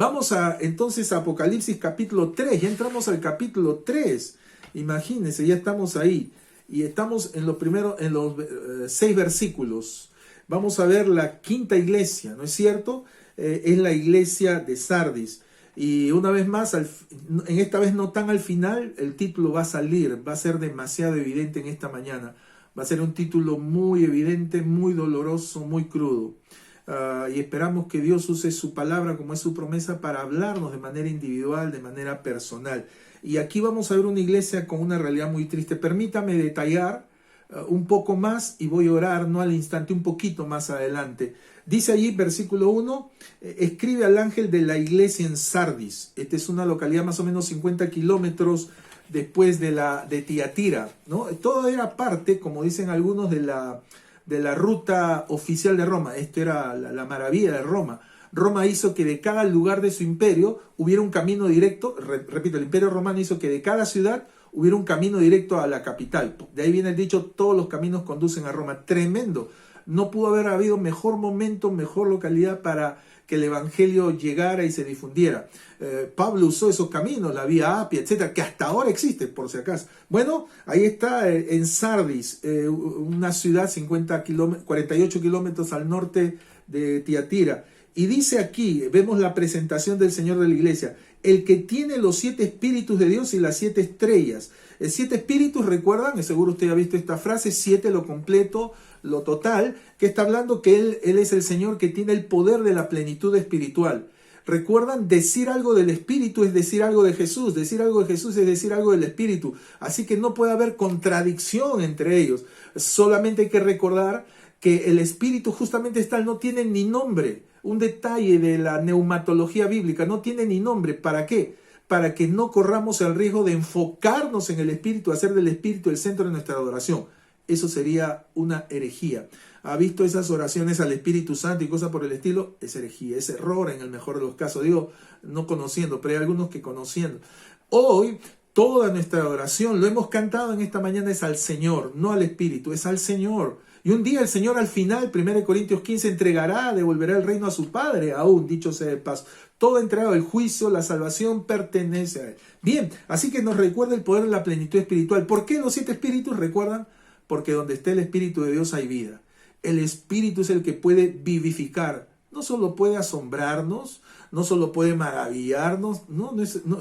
Vamos entonces a Apocalipsis capítulo 3. Ya entramos al capítulo 3. Imagínense, ya estamos ahí. Y estamos en los 6 versículos. Vamos a ver la quinta iglesia, ¿no es cierto? Es la iglesia de Sardis. Y una vez más, en esta vez no tan al final, el título va a salir, va a ser demasiado evidente en esta mañana. Va a ser un título muy evidente, muy doloroso, muy crudo. Y esperamos que Dios use su palabra como es su promesa para hablarnos de manera individual, de manera personal. Y aquí vamos a ver una iglesia con una realidad muy triste. Permítame detallar un poco más y voy a orar, no al instante, un poquito más adelante. Dice allí, versículo 1, escribe al ángel de la iglesia en Sardis. Esta es una localidad más o menos 50 kilómetros después de Tiatira, ¿no? Todo era parte, como dicen algunos, de la ruta oficial de Roma. Esto era la maravilla de Roma. Roma hizo que de cada lugar de su imperio hubiera un camino directo. Repito, el imperio romano hizo que de cada ciudad hubiera un camino directo a la capital. De ahí viene el dicho, todos los caminos conducen a Roma. Tremendo. No pudo haber habido mejor momento, mejor localidad para que el evangelio llegara y se difundiera. Pablo usó esos caminos, la vía Apia, etcétera, que hasta ahora existe, por si acaso. Bueno, ahí está en Sardis, una ciudad 48 kilómetros al norte de Tiatira. Y dice aquí, vemos la presentación del Señor de la iglesia, el que tiene los 7 espíritus de Dios y las 7 estrellas. 7 espíritus, recuerdan, seguro usted ha visto esta frase, 7 lo completo, lo total, que está hablando que Él es el Señor que tiene el poder de la plenitud espiritual. Recuerdan, decir algo del Espíritu es decir algo de Jesús, decir algo de Jesús es decir algo del Espíritu. Así que no puede haber contradicción entre ellos. Solamente hay que recordar que el Espíritu justamente no tiene ni nombre. Un detalle de la neumatología bíblica, no tiene ni nombre. ¿Para qué? Para que no corramos el riesgo de enfocarnos en el Espíritu, hacer del Espíritu el centro de nuestra adoración. Eso sería una herejía. ¿Ha visto esas oraciones al Espíritu Santo y cosas por el estilo? Es herejía, es error en el mejor de los casos. Digo, no conociendo, pero hay algunos que conociendo. Hoy, toda nuestra adoración, lo hemos cantado en esta mañana, es al Señor, no al Espíritu, es al Señor. Y un día el Señor al final, 1 Corintios 15, entregará, devolverá el reino a su Padre, aún, dicho sea de paso. Todo entregado, el juicio, la salvación pertenece a Él. Bien, así que nos recuerda el poder de la plenitud espiritual. ¿Por qué los 7 espíritus? ¿Recuerdan? Porque donde esté el Espíritu de Dios hay vida. El Espíritu es el que puede vivificar. No solo puede asombrarnos, no solo puede maravillarnos.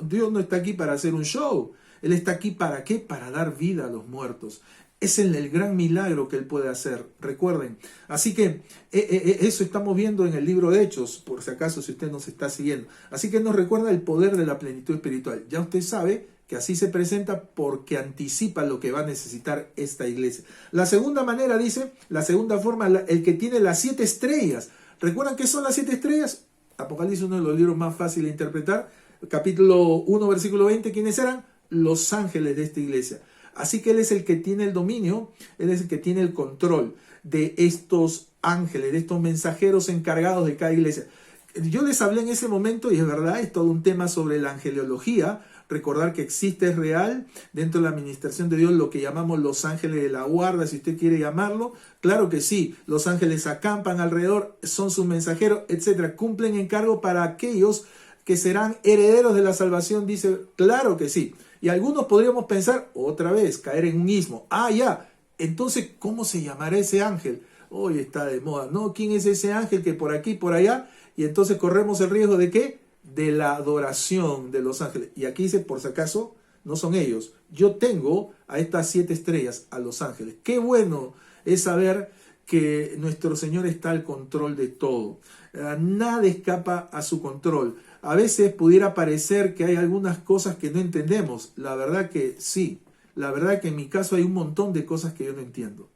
Dios no está aquí para hacer un show. Él está aquí ¿para qué? Para dar vida a los muertos. Es el gran milagro que Él puede hacer. Recuerden. Así que eso estamos viendo en el libro de Hechos, por si acaso, si usted nos está siguiendo. Así que nos recuerda el poder de la plenitud espiritual. Ya usted sabe que así se presenta porque anticipa lo que va a necesitar esta iglesia. La segunda manera, dice, la segunda forma, el que tiene las 7 estrellas. ¿Recuerdan qué son las 7 estrellas? Apocalipsis, uno de los libros más fáciles de interpretar. Capítulo 1, versículo 20, ¿quiénes eran? Los ángeles de esta iglesia. Así que Él es el que tiene el dominio, Él es el que tiene el control de estos ángeles, de estos mensajeros encargados de cada iglesia. Yo les hablé en ese momento, y es verdad, es todo un tema sobre la angelología. Recordar que existe, es real, dentro de la administración de Dios, lo que llamamos los ángeles de la guarda, si usted quiere llamarlo. Claro que sí, los ángeles acampan alrededor, son sus mensajeros, etcétera. Cumplen encargo para aquellos que serán herederos de la salvación, dice, claro que sí. Y algunos podríamos pensar, otra vez, caer en un ismo. Ya, entonces, ¿cómo se llamará ese ángel? Hoy está de moda, ¿no? ¿Quién es ese ángel que por aquí, por allá? Y entonces corremos el riesgo ¿de qué? De la adoración de los ángeles. Y aquí dice, por si acaso, no son ellos. Yo tengo a estas 7 estrellas, a los ángeles. Qué bueno es saber que nuestro Señor está al control de todo. Nada escapa a su control. A veces pudiera parecer que hay algunas cosas que no entendemos. La verdad que sí. La verdad que en mi caso hay un montón de cosas que yo no entiendo.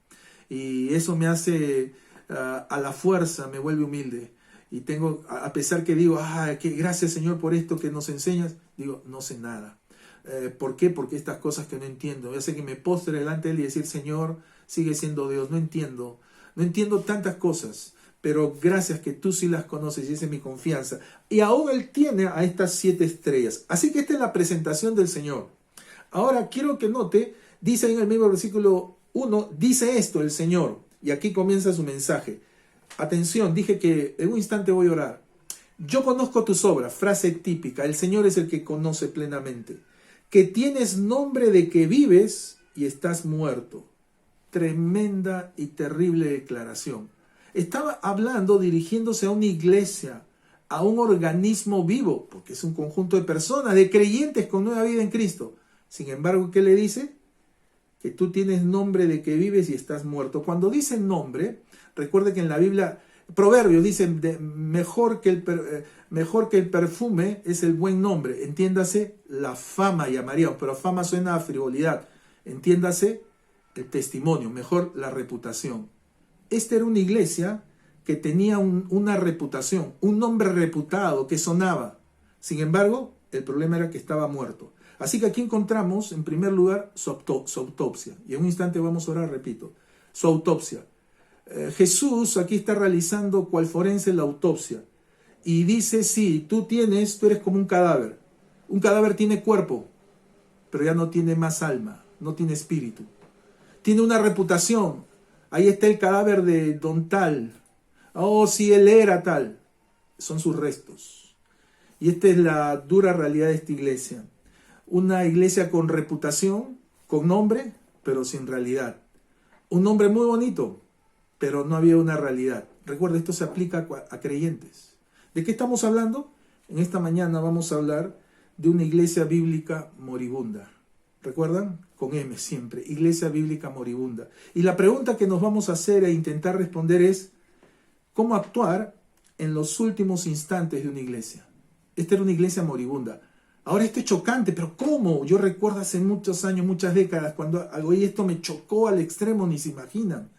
Y eso me hace a la fuerza, me vuelve humilde. Y tengo, a pesar que digo, que gracias Señor por esto que nos enseñas, digo, no sé nada. ¿Por qué? Porque estas cosas que no entiendo. Yo sé que me postre delante de Él y decir, Señor, sigue siendo Dios. No entiendo tantas cosas, pero gracias que tú sí las conoces y esa es mi confianza. Y aún Él tiene a estas 7 estrellas. Así que esta es la presentación del Señor. Ahora quiero que note, dice en el mismo versículo 1, dice esto el Señor. Y aquí comienza su mensaje. Atención, dije que en un instante voy a orar. Yo conozco tus obras, frase típica, el Señor es el que conoce plenamente, que tienes nombre de que vives y estás muerto. Tremenda y terrible declaración. Estaba hablando, dirigiéndose a una iglesia, a un organismo vivo, porque es un conjunto de personas, de creyentes con nueva vida en Cristo. Sin embargo, ¿qué le dice? Que tú tienes nombre de que vives y estás muerto. Cuando dice nombre, recuerde que en la Biblia, Proverbios dice, mejor que el perfume es el buen nombre. Entiéndase, la fama llamaríamos, pero fama suena a frivolidad. Entiéndase, el testimonio, mejor la reputación. Esta era una iglesia que tenía una reputación, un nombre reputado que sonaba. Sin embargo, el problema era que estaba muerto. Así que aquí encontramos, en primer lugar, su autopsia. Y en un instante vamos a orar, repito, su autopsia. Jesús aquí está realizando cual forense la autopsia. Y dice, sí, tú eres como un cadáver. Un cadáver tiene cuerpo, pero ya no tiene más alma, no tiene espíritu. Tiene una reputación. Ahí está el cadáver de don tal. Oh, sí, él era tal. Son sus restos. Y esta es la dura realidad de esta iglesia. Una iglesia con reputación, con nombre, pero sin realidad. Un nombre muy bonito, pero no había una realidad. Recuerda, esto se aplica a creyentes. ¿De qué estamos hablando? En esta mañana vamos a hablar de una iglesia bíblica moribunda. ¿Recuerdan? Con M siempre, iglesia bíblica moribunda. Y la pregunta que nos vamos a hacer e intentar responder es, ¿cómo actuar en los últimos instantes de una iglesia? Esta era una iglesia moribunda. Ahora esto es chocante, pero ¿cómo? Yo recuerdo hace muchos años, muchas décadas, cuando oí esto me chocó al extremo, ni se imaginan.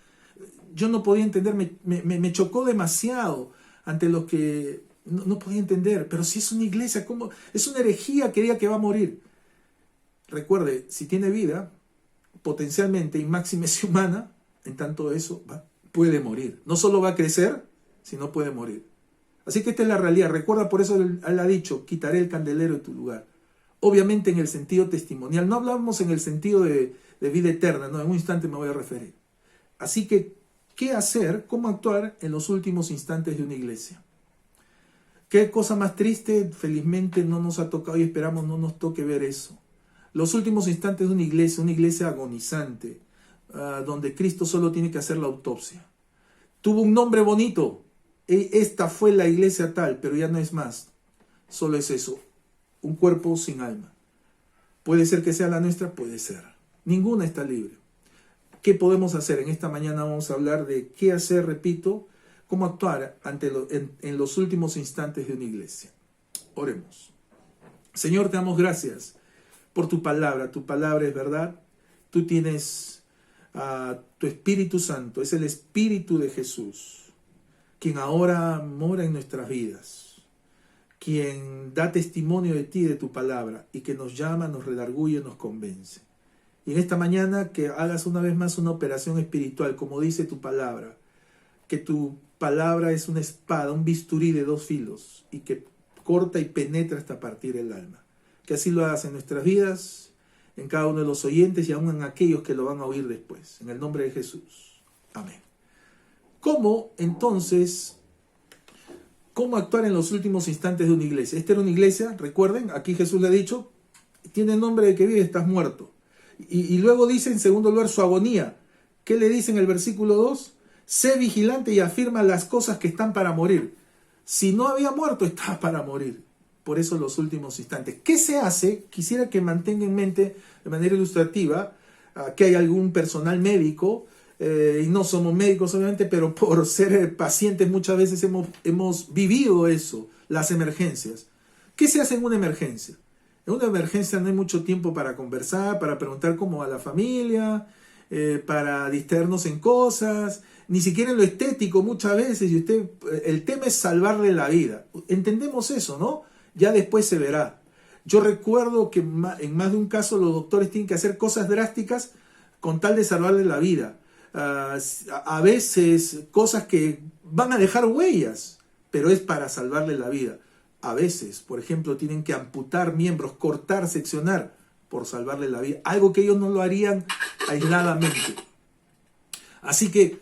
Yo no podía entender, me chocó demasiado ante lo que no podía entender. Pero si es una iglesia, ¿cómo? Es una herejía que diga que va a morir. Recuerde, si tiene vida, potencialmente, y máxime si humana, en tanto eso puede morir. No solo va a crecer, sino puede morir. Así que esta es la realidad. Recuerda, por eso él ha dicho, quitaré el candelero de tu lugar. Obviamente en el sentido testimonial. No hablamos en el sentido de vida eterna, no, en un instante me voy a referir. Así que, ¿qué hacer? ¿Cómo actuar en los últimos instantes de una iglesia? ¿Qué cosa más triste? Felizmente no nos ha tocado y esperamos no nos toque ver eso. Los últimos instantes de una iglesia agonizante, donde Cristo solo tiene que hacer la autopsia. Tuvo un nombre bonito. Esta fue la iglesia tal, pero ya no es más. Solo es eso, un cuerpo sin alma. ¿Puede ser que sea la nuestra? Puede ser. Ninguna está libre. ¿Qué podemos hacer? En esta mañana vamos a hablar de qué hacer, repito, cómo actuar en los últimos instantes de una iglesia. Oremos. Señor, te damos gracias por tu palabra. Tu palabra es verdad. Tú tienes tu Espíritu Santo. Es el Espíritu de Jesús, quien ahora mora en nuestras vidas, quien da testimonio de ti, de tu palabra, y que nos llama, nos redarguye, nos convence. Y en esta mañana que hagas una vez más una operación espiritual, como dice tu palabra, que tu palabra es una espada, un bisturí de dos filos, y que corta y penetra hasta partir el alma. Que así lo hagas en nuestras vidas, en cada uno de los oyentes y aún en aquellos que lo van a oír después. En el nombre de Jesús. Amén. ¿Cómo, entonces, cómo actuar en los últimos instantes de una iglesia? Esta era una iglesia, recuerden, aquí Jesús le ha dicho, tiene el nombre de que vive, estás muerto. Y luego dice, en segundo lugar, su agonía. ¿Qué le dice en el versículo 2? Sé vigilante y afirma las cosas que están para morir. Si no había muerto, estaba para morir. Por eso los últimos instantes. ¿Qué se hace? Quisiera que mantenga en mente, de manera ilustrativa, que hay algún personal médico, y no somos médicos obviamente, pero por ser pacientes muchas veces hemos vivido eso, las emergencias. ¿Qué se hace en una emergencia? En una emergencia no hay mucho tiempo para conversar, para preguntar cómo va la familia, para distraernos en cosas, ni siquiera en lo estético muchas veces, y el tema es salvarle la vida. Entendemos eso, ¿no? Ya después se verá. Yo recuerdo que en más de un caso los doctores tienen que hacer cosas drásticas con tal de salvarle la vida. A veces cosas que van a dejar huellas, pero es para salvarle la vida. A veces, por ejemplo, tienen que amputar miembros, cortar, seccionar por salvarle la vida. Algo que ellos no lo harían aisladamente. Así que,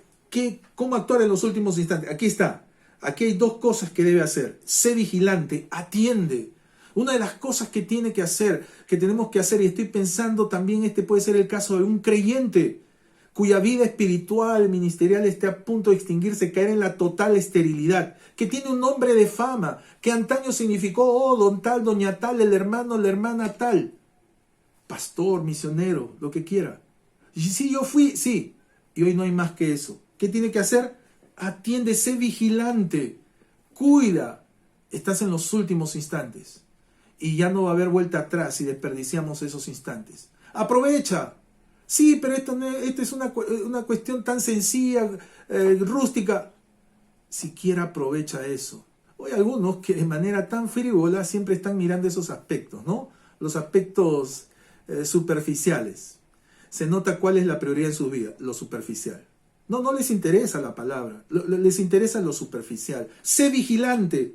¿cómo actuar en los últimos instantes? Aquí está. Aquí hay dos cosas que debe hacer. Sé vigilante, atiende. Una de las cosas que tiene que hacer, que tenemos que hacer, y estoy pensando también, este puede ser el caso de un creyente cuya vida espiritual, ministerial esté a punto de extinguirse, caer en la total esterilidad, que tiene un nombre de fama, que antaño significó, oh, don tal, doña tal, el hermano, la hermana tal, pastor, misionero, lo que quiera. Y sí, yo fui, sí, y hoy no hay más que eso. ¿Qué tiene que hacer? Atiende, sé vigilante, cuida. Estás en los últimos instantes y ya no va a haber vuelta atrás si desperdiciamos esos instantes. Aprovecha. Sí, pero esto es una cuestión tan sencilla, rústica. Siquiera aprovecha eso. Hoy algunos que de manera tan frívola siempre están mirando esos aspectos, ¿no? Los aspectos superficiales. Se nota cuál es la prioridad en su vida, lo superficial. No les interesa la palabra, les interesa lo superficial. Sé vigilante,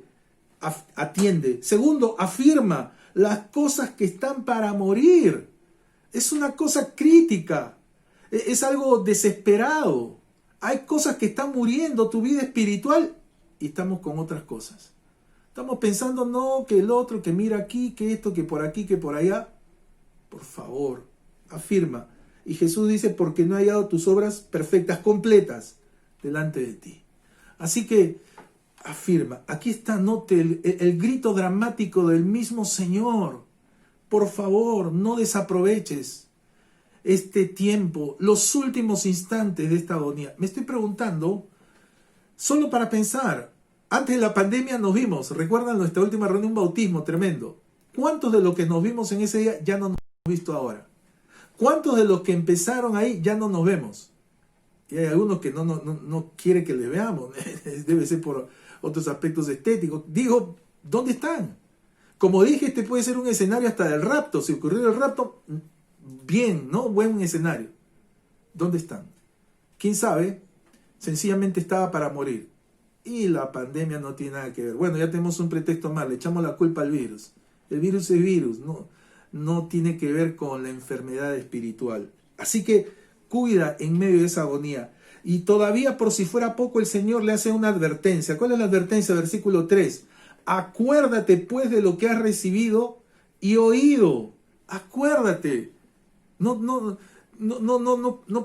atiende. Segundo, afirma las cosas que están para morir. Es una cosa crítica, es algo desesperado. Hay cosas que están muriendo, tu vida espiritual, y estamos con otras cosas. Estamos pensando, no, que el otro, que mira aquí, que esto, que por aquí, que por allá. Por favor, afirma. Y Jesús dice, porque no he hallado tus obras perfectas, completas, delante de ti. Así que afirma. Aquí está, note el grito dramático del mismo Señor. Por favor, no desaproveches este tiempo, los últimos instantes de esta agonía. Me estoy preguntando, solo para pensar, antes de la pandemia nos vimos, recuerdan nuestra última reunión, un bautismo tremendo. ¿Cuántos de los que nos vimos en ese día ya no nos hemos visto ahora? ¿Cuántos de los que empezaron ahí ya no nos vemos? Y hay algunos que no quiere que les veamos, debe ser por otros aspectos estéticos. Digo, ¿dónde están? Como dije, este puede ser un escenario hasta del rapto. Si ocurrió el rapto, bien, ¿no? Buen escenario. ¿Dónde están? ¿Quién sabe? Sencillamente estaba para morir. Y la pandemia no tiene nada que ver. Bueno, ya tenemos un pretexto más, le echamos la culpa al virus. El virus es virus, no tiene que ver con la enfermedad espiritual. Así que cuida en medio de esa agonía. Y todavía, por si fuera poco, el Señor le hace una advertencia. ¿Cuál es la advertencia? Versículo 3. Acuérdate pues de lo que has recibido y oído. Acuérdate. No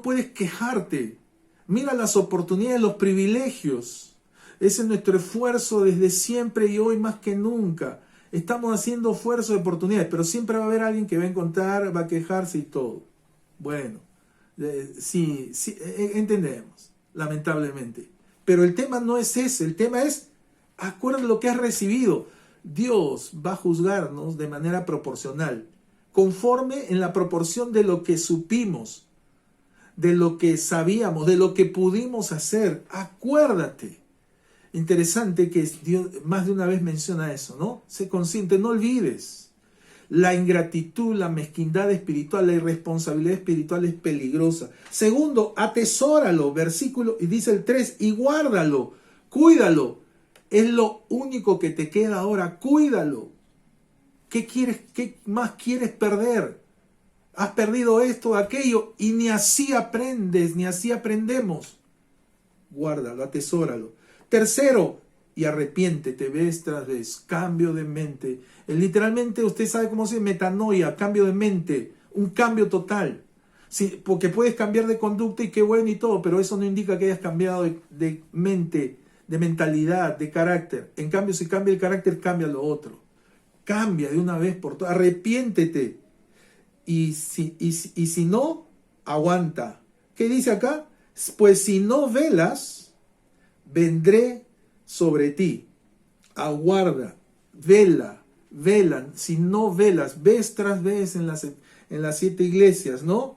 puedes quejarte. Mira las oportunidades, los privilegios. Ese es nuestro esfuerzo desde siempre y hoy más que nunca. Estamos haciendo esfuerzo de oportunidades, pero siempre va a haber alguien que va a encontrar, va a quejarse y todo. Bueno, sí, entendemos, lamentablemente. Pero el tema no es ese, el tema es, acuérdate de lo que has recibido. Dios va a juzgarnos de manera proporcional, conforme en la proporción de lo que supimos, de lo que sabíamos, de lo que pudimos hacer. Acuérdate. Interesante que Dios más de una vez menciona eso, ¿no? Sé consciente, no olvides. La ingratitud, la mezquindad espiritual, la irresponsabilidad espiritual es peligrosa. Segundo, atesóralo, versículo, y dice el 3, y guárdalo, cuídalo. Es lo único que te queda ahora, cuídalo. ¿Qué más quieres perder? Has perdido esto, aquello, y ni así aprendes, ni así aprendemos. Guárdalo, atesóralo. Tercero, y arrepiéntete vez tras vez, cambio de mente. Literalmente usted sabe cómo se dice metanoia, cambio de mente, un cambio total. Sí, porque puedes cambiar de conducta y qué bueno y todo, pero eso no indica que hayas cambiado de mente, de mentalidad, de carácter. En cambio, si cambia el carácter, cambia lo otro. Cambia de una vez por todas, arrepiéntete. Y si no, aguanta. ¿Qué dice acá? Pues si no velas, vendré sobre ti. Aguarda, vela. Si no velas, vez tras vez en las 7 iglesias, ¿no?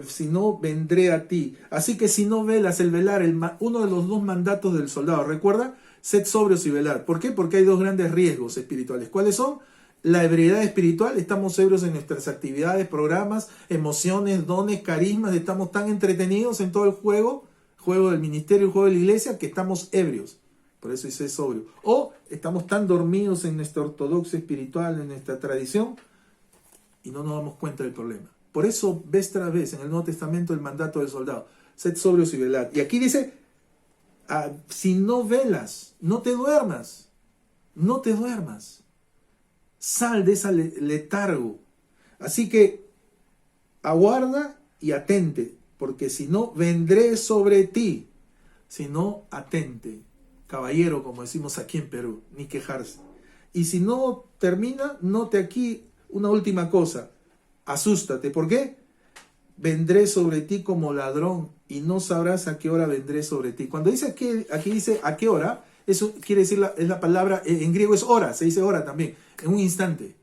Si no, vendré a ti. Así que si no velas, el velar, uno de los 2 mandatos del soldado, ¿recuerda? Sed sobrios y velar. ¿Por qué? Porque hay 2 grandes riesgos espirituales. ¿Cuáles son? La ebriedad espiritual, estamos ebrios en nuestras actividades, programas, emociones, dones, carismas, estamos tan entretenidos en todo el juego del ministerio, el juego de la iglesia, que estamos ebrios. Por eso dice sobrio. O estamos tan dormidos en nuestra ortodoxia espiritual, en nuestra tradición, y no nos damos cuenta del problema. Por eso, vez tras vez, en el Nuevo Testamento, el mandato del soldado, sed sobrios y velad. Y aquí dice, Si no velas, no te duermas. No te duermas. Sal de ese letargo. Así que aguarda y atente, porque si no, vendré sobre ti. Si no, atente. Caballero, como decimos aquí en Perú, ni quejarse. Y si no termina, note aquí una última cosa. Asústate. ¿Por qué? Vendré sobre ti como ladrón y no sabrás a qué hora vendré sobre ti. Cuando dice aquí dice a qué hora, eso quiere decir, es la palabra, en griego es hora, se dice hora también, en un instante.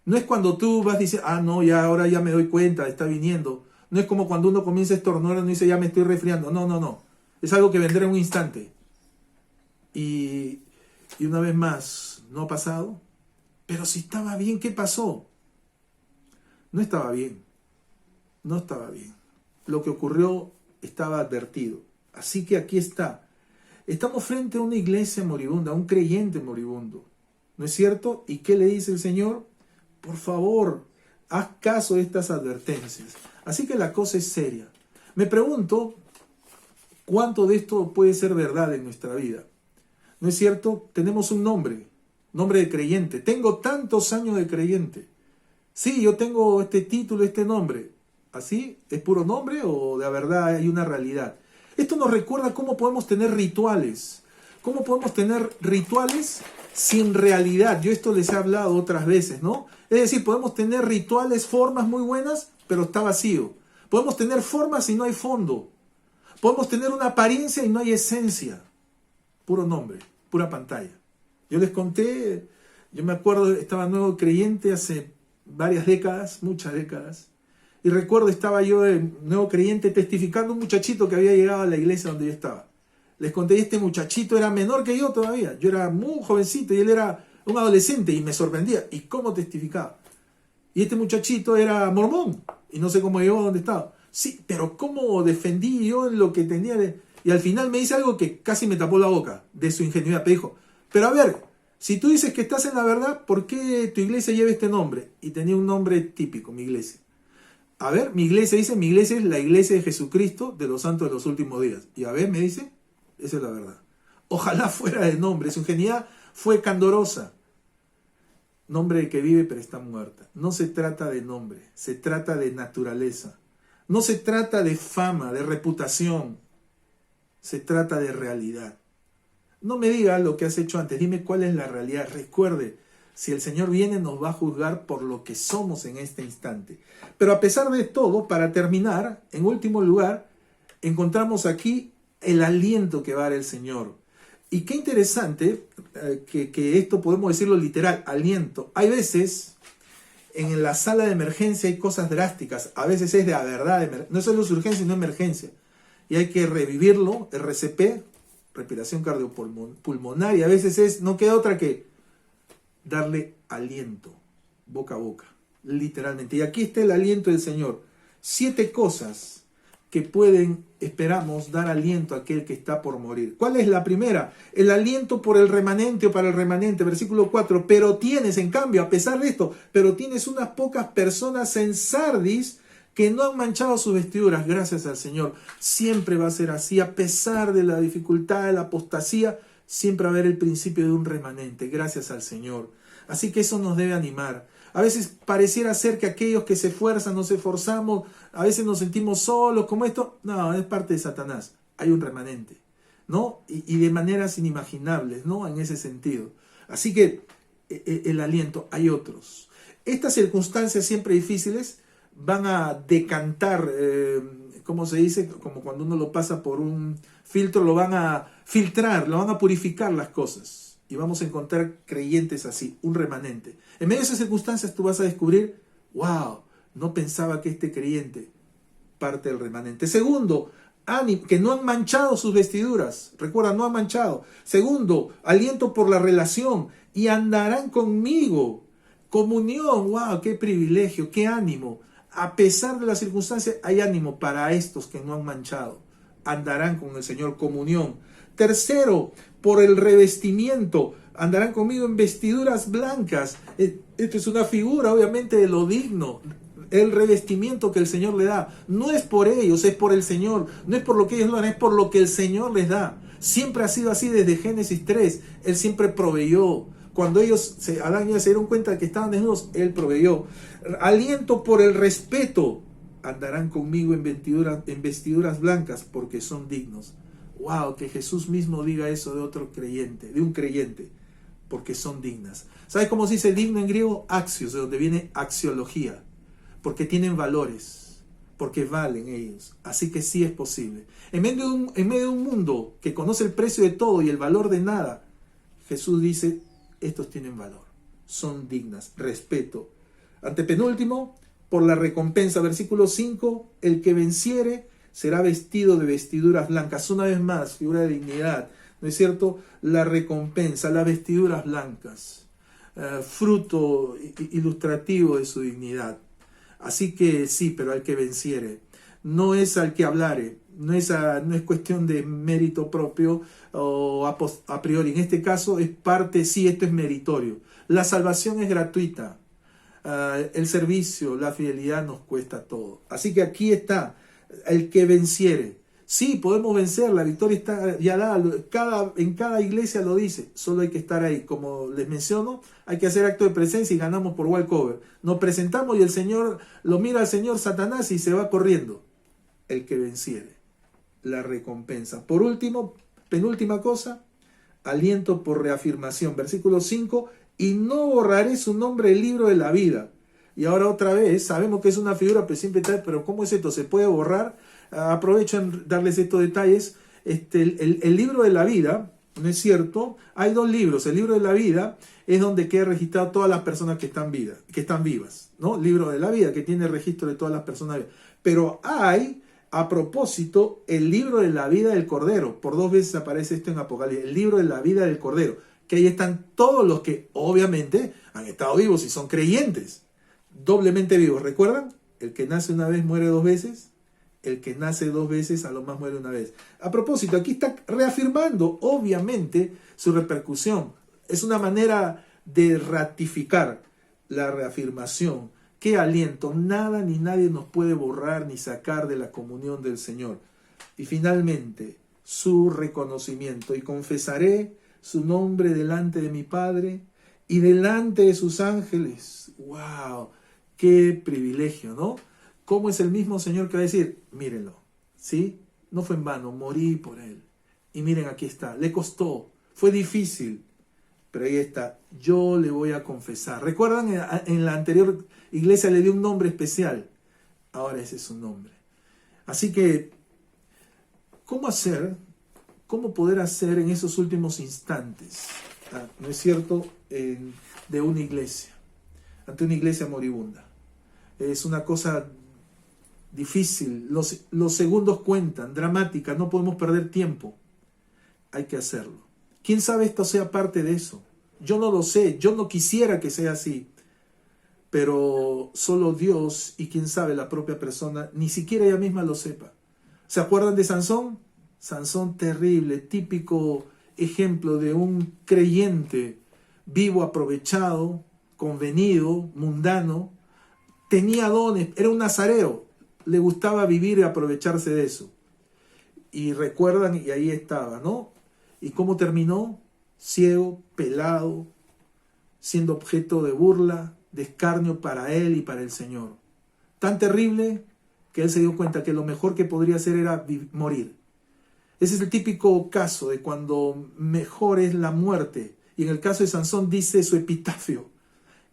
No es cuando tú vas a decir, no, ya ahora ya me doy cuenta, está viniendo. No es como cuando uno comienza a estornudar y uno dice, ya me estoy resfriando. No. Es algo que vendrá en un instante. Y una vez más, no ha pasado. Pero si estaba bien, ¿qué pasó? No estaba bien. No estaba bien. Lo que ocurrió estaba advertido. Así que aquí está. Estamos frente a una iglesia moribunda, a un creyente moribundo. ¿No es cierto? ¿Y qué le dice el Señor? Por favor, haz caso de estas advertencias. Así que la cosa es seria. Me pregunto, ¿cuánto de esto puede ser verdad en nuestra vida? ¿No es cierto? Tenemos un nombre de creyente. Tengo tantos años de creyente. Sí, yo tengo este título, este nombre. ¿Así? ¿Es puro nombre o de verdad hay una realidad? Esto nos recuerda cómo podemos tener rituales. ¿Cómo podemos tener rituales sin realidad? Yo esto les he hablado otras veces, ¿no? Es decir, podemos tener rituales, formas muy buenas, pero está vacío. Podemos tener formas y no hay fondo. Podemos tener una apariencia y no hay esencia. Puro nombre, pura pantalla. Yo les conté, yo me acuerdo, estaba nuevo creyente hace varias décadas, muchas décadas. Y recuerdo, estaba yo de nuevo creyente testificando a un muchachito que había llegado a la iglesia donde yo estaba. Les conté, este muchachito era menor que yo todavía. Yo era muy jovencito y él era un adolescente y me sorprendía. ¿Y cómo testificaba? Y este muchachito era mormón y no sé cómo llegó a donde estaba. Sí, pero cómo defendí yo lo que tenía. Y al final me dice algo que casi me tapó la boca de su ingenuidad. Me dijo, pero a ver, si tú dices que estás en la verdad, ¿por qué tu iglesia lleva este nombre? Y tenía un nombre típico, mi iglesia. A ver, mi iglesia es la iglesia de Jesucristo de los santos de los últimos días. Y a ver, me dice, esa es la verdad. Ojalá fuera de nombre. Su ingenuidad fue candorosa. Nombre que vive pero está muerta. No se trata de nombre, se trata de naturaleza. No se trata de fama, de reputación. Se trata de realidad. No me diga lo que has hecho antes, dime cuál es la realidad. Recuerde, si el Señor viene nos va a juzgar por lo que somos en este instante. Pero a pesar de todo, para terminar, en último lugar, encontramos aquí el aliento que va a dar el Señor. Y qué interesante que esto podemos decirlo literal, aliento. Hay veces en la sala de emergencia hay cosas drásticas, a veces es de la verdad, no es solo urgencia, sino emergencia. Y hay que revivirlo, RCP, respiración cardiopulmonar, y a veces no queda otra que darle aliento, boca a boca, literalmente. Y aquí está el aliento del Señor. 7 cosas que pueden, esperamos, dar aliento a aquel que está por morir. ¿Cuál es la primera? El aliento por el remanente o para el remanente, versículo 4. Pero tienes, en cambio, a pesar de esto, pero tienes unas pocas personas en Sardis que no han manchado sus vestiduras, gracias al Señor. Siempre va a ser así, a pesar de la dificultad, de la apostasía, siempre va a haber el principio de un remanente, gracias al Señor. Así que eso nos debe animar. A veces pareciera ser que aquellos que se esfuerzan, nos esforzamos, a veces nos sentimos solos, como esto. No, es parte de Satanás. Hay un remanente, ¿no? Y de maneras inimaginables, ¿no? En ese sentido. Así que el aliento, hay otros. Estas circunstancias siempre difíciles van a decantar, ¿cómo se dice? Como cuando uno lo pasa por un filtro, lo van a filtrar, lo van a purificar las cosas. Y vamos a encontrar creyentes así, un remanente. En medio de esas circunstancias tú vas a descubrir, wow, no pensaba que este creyente parte del remanente. Segundo, que no han manchado sus vestiduras. Recuerda, no han manchado. Segundo, aliento por la relación. Y andarán conmigo. Comunión, wow, qué privilegio, qué ánimo. A pesar de las circunstancias, hay ánimo para estos que no han manchado. Andarán con el Señor, comunión. Tercero, por el revestimiento. Andarán conmigo en vestiduras blancas. Esto es una figura, obviamente, de lo digno. El revestimiento que el Señor le da. No es por ellos, es por el Señor. No es por lo que ellos lo dan, es por lo que el Señor les da. Siempre ha sido así desde Génesis 3. Él siempre proveyó. Cuando Adán y Eva se dieron cuenta de que estaban desnudos, Él proveyó. Aliento por el respeto. Andarán conmigo en vestiduras blancas porque son dignos. Wow, que Jesús mismo diga eso de otro creyente, de un creyente, porque son dignas. ¿Sabes cómo se dice digno en griego? Axios, de donde viene axiología. Porque tienen valores, porque valen ellos. Así que sí es posible. En medio de un mundo que conoce el precio de todo y el valor de nada, Jesús dice, estos tienen valor, son dignas, respeto. Antepenúltimo, por la recompensa, versículo 5, el que venciere será vestido de vestiduras blancas. Una vez más, figura de dignidad, ¿no es cierto? La recompensa, las vestiduras blancas, fruto ilustrativo de su dignidad. Así que sí, pero al que venciere, no es al que hablare, no es cuestión de mérito propio o a priori. En este caso es parte, sí, esto es meritorio. La salvación es gratuita. El servicio, la fidelidad nos cuesta todo. Así que aquí está, el que venciere. Sí, podemos vencer, la victoria está ya dada, en cada iglesia lo dice, solo hay que estar ahí. Como les menciono, hay que hacer acto de presencia y ganamos por walkover. Nos presentamos y el Señor, lo mira al Señor Satanás y se va corriendo. El que venciere, la recompensa. Por último, penúltima cosa, aliento por reafirmación. Versículo 5, y no borraré su nombre del libro de la vida. Y ahora otra vez, sabemos que es una figura, pero ¿cómo es esto? ¿Se puede borrar? Aprovecho en darles estos detalles. El libro de la vida, ¿no es cierto? Hay dos libros. El libro de la vida es donde queda registrado todas las personas que están vivas, ¿no? Libro de la vida, que tiene registro de todas las personas vivas. Pero hay, a propósito, el libro de la vida del Cordero. Por 2 veces aparece esto en Apocalipsis. El libro de la vida del Cordero. Que ahí están todos los que, obviamente, han estado vivos y son creyentes. Doblemente vivos. ¿Recuerdan? El que nace una vez muere 2 veces. El que nace 2 veces a lo más muere una vez. A propósito, aquí está reafirmando, obviamente, su repercusión. Es una manera de ratificar la reafirmación. ¡Qué aliento! Nada ni nadie nos puede borrar ni sacar de la comunión del Señor. Y finalmente, su reconocimiento. Y confesaré su nombre delante de mi Padre y delante de sus ángeles. ¡Wow! ¡Qué privilegio!, ¿no? ¿Cómo es el mismo Señor que va a decir? Mírenlo, ¿sí? No fue en vano, morí por Él. Y miren, aquí está, le costó, fue difícil, pero ahí está, yo le voy a confesar. ¿Recuerdan? En la anterior iglesia le dio un nombre especial, ahora ese es su nombre. Así que, ¿cómo poder hacer en esos últimos instantes, ¿no es cierto?, de una iglesia, ante una iglesia moribunda? Es una cosa difícil, los segundos cuentan, dramática, no podemos perder tiempo. Hay que hacerlo. ¿Quién sabe esto sea parte de eso? Yo no lo sé, yo no quisiera que sea así, pero solo Dios y quién sabe la propia persona, ni siquiera ella misma lo sepa. ¿Se acuerdan de Sansón? Sansón terrible, típico ejemplo de un creyente vivo, aprovechado, convenido, mundano, tenía dones, era un nazareo, le gustaba vivir y aprovecharse de eso. Y recuerdan, y ahí estaba, ¿no? ¿Y cómo terminó? Ciego, pelado, siendo objeto de burla, de escarnio para él y para el Señor. Tan terrible que él se dio cuenta que lo mejor que podría hacer era morir. Ese es el típico caso de cuando mejor es la muerte. Y en el caso de Sansón dice su epitafio: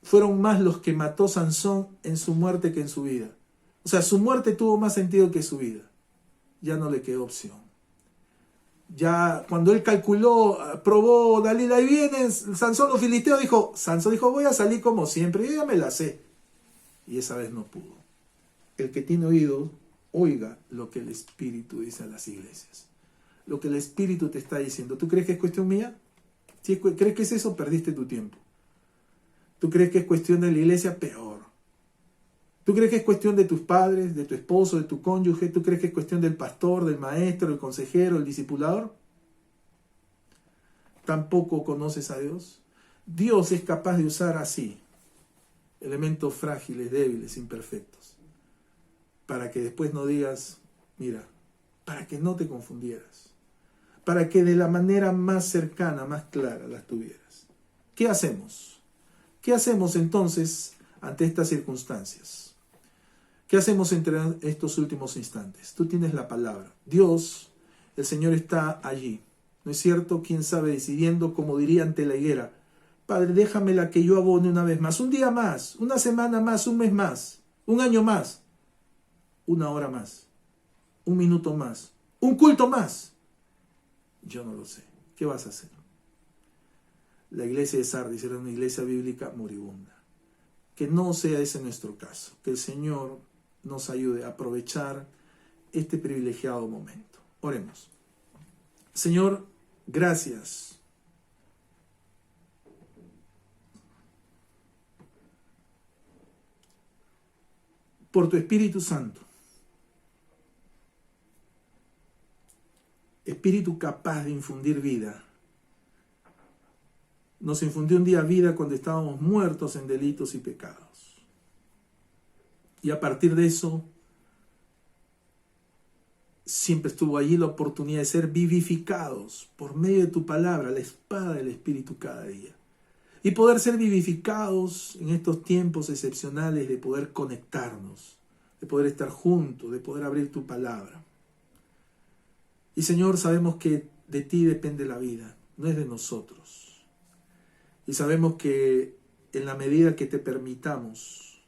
fueron más los que mató Sansón en su muerte que en su vida. O sea, su muerte tuvo más sentido que su vida. Ya no le quedó opción. Ya cuando él calculó, probó Dalila, ahí vienen Sansón los filisteos, Sansón dijo, voy a salir como siempre, yo ya me la sé. Y esa vez no pudo. El que tiene oído, oiga lo que el Espíritu dice a las iglesias. Lo que el Espíritu te está diciendo. ¿Tú crees que es cuestión mía? Si crees que es eso, perdiste tu tiempo. ¿Tú crees que es cuestión de la iglesia? Peor. ¿Tú crees que es cuestión de tus padres, de tu esposo, de tu cónyuge? ¿Tú crees que es cuestión del pastor, del maestro, del consejero, del discipulador? ¿Tampoco conoces a Dios? Dios es capaz de usar así elementos frágiles, débiles, imperfectos, para que después no digas, mira, para que no te confundieras, para que de la manera más cercana, más clara las tuvieras. ¿Qué hacemos? ¿Qué hacemos entonces ante estas circunstancias? ¿Qué hacemos entre estos últimos instantes? Tú tienes la palabra. Dios, el Señor está allí. ¿No es cierto? ¿Quién sabe? Decidiendo, como diría ante la higuera, Padre, déjamela que yo abone una vez más, un día más, una semana más, un mes más, un año más, una hora más, un minuto más, un culto más. Yo no lo sé. ¿Qué vas a hacer? La iglesia de Sardis era una iglesia bíblica moribunda. Que no sea ese nuestro caso. Que el Señor nos ayude a aprovechar este privilegiado momento. Oremos. Señor, gracias por tu Espíritu Santo. Espíritu capaz de infundir vida. Nos infundió un día vida cuando estábamos muertos en delitos y pecados. Y a partir de eso, siempre estuvo allí la oportunidad de ser vivificados por medio de tu palabra, la espada del Espíritu cada día. Y poder ser vivificados en estos tiempos excepcionales de poder conectarnos, de poder estar juntos, de poder abrir tu palabra. Y Señor, sabemos que de ti depende la vida, no es de nosotros. Y sabemos que en la medida que te permitamos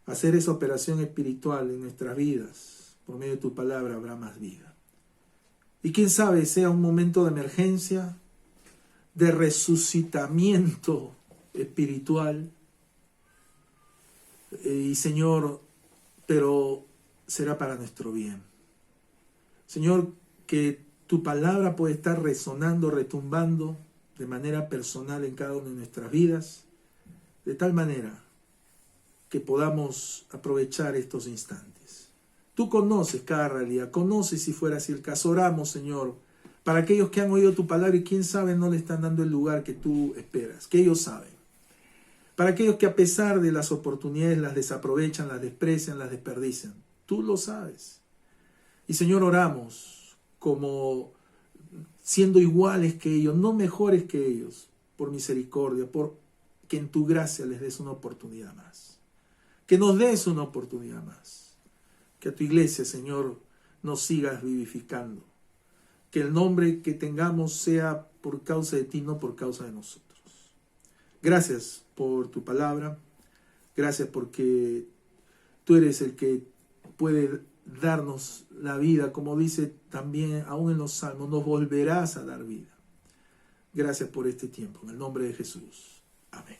hacer esa operación espiritual en nuestras vidas, por medio de tu palabra habrá más vida. Y quién sabe, sea un momento de emergencia, de resucitamiento espiritual. Y Señor, pero será para nuestro bien. Señor, que tu palabra puede estar resonando, retumbando de manera personal en cada una de nuestras vidas, de tal manera que podamos aprovechar estos instantes. Tú conoces cada realidad, conoces si fuera así el caso. Oramos, Señor, para aquellos que han oído tu palabra y quién sabe no le están dando el lugar que tú esperas, que ellos saben. Para aquellos que a pesar de las oportunidades las desaprovechan, las desprecian, las desperdician. Tú lo sabes. Y Señor, oramos como siendo iguales que ellos, no mejores que ellos, por misericordia, por que en tu gracia les des una oportunidad más. Que nos des una oportunidad más. Que a tu iglesia, Señor, nos sigas vivificando. Que el nombre que tengamos sea por causa de ti, no por causa de nosotros. Gracias por tu palabra. Gracias porque tú eres el que puede darnos la vida, como dice también aún en los salmos, nos volverás a dar vida. Gracias por este tiempo, en el nombre de Jesús. Amén.